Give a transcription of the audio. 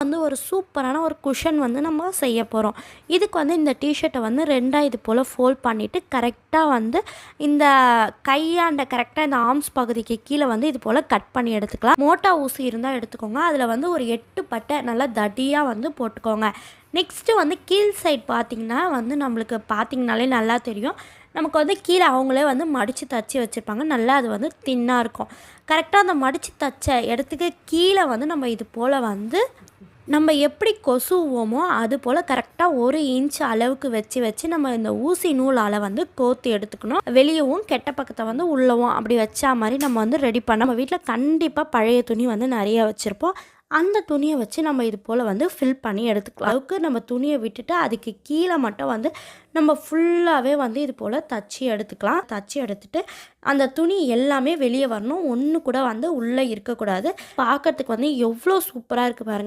வந்து ஒரு சூப்பரான ஒரு குஷன் வந்து நம்ம செய்ய போகிறோம். இதுக்கு வந்து இந்த டிஷர்ட்டை வந்து 2ஆக இது போல் ஃபோல்ட் பண்ணிவிட்டு கரெக்டாக வந்து இந்த கையாண்ட கரெக்டாக இந்த ஆர்ம்ஸ் பகுதிக்கு கீழே வந்து இது போல் கட் பண்ணி எடுத்துக்கலாம். மோட்டா ஊசி இருந்தால் எடுத்துக்கோங்க. அதில் வந்து ஒரு 8 பட்டை நல்லா தடியாக வந்து போட்டுக்கோங்க. நெக்ஸ்ட்டு வந்து கீழ் சைட் பார்த்திங்கன்னா வந்து நம்மளுக்கு பார்த்திங்கனாலே நல்லா தெரியும். நமக்கு வந்து கீழே அவங்களே வந்து மடித்து தச்சு வச்சுருப்பாங்க. நல்லா அது வந்து தின்னாக இருக்கும். கரெக்டாக அந்த மடித்து தச்ச இடத்துக்கு கீழே வந்து நம்ம இது போல் வந்து நம்ம எப்படி கொசுவோமோ அது போல் கரெக்டாக 1 இன்ச் அளவுக்கு வச்சு நம்ம இந்த ஊசி நூலால் வந்து கோர்த்து எடுத்துக்கணும். வெளியவும் கெட்ட பக்கத்தை வந்து உள்ளவும் அப்படி வச்சா மாதிரி நம்ம வந்து ரெடி பண்ண. நம்ம வீட்டில் கண்டிப்பாக பழைய துணி வந்து நிறைய வச்சுருப்போம். அந்த துணியை வச்சு நம்ம இது போல் வந்து ஃபில் பண்ணி எடுத்துக்கலாம். அளவுக்கு நம்ம துணியை விட்டுட்டு அதுக்கு கீழே மட்டும் வந்து நம்ம ஃபுல்லாகவே வந்து இது போல் தச்சு எடுத்துக்கலாம். தச்சு எடுத்துட்டு அந்த துணி எல்லாமே வெளியே வரணும். ஒன்று கூட வந்து உள்ளே இருக்கக்கூடாது. பார்க்கறதுக்கு வந்து எவ்வளோ சூப்பராக இருக்குது பாருங்கள்.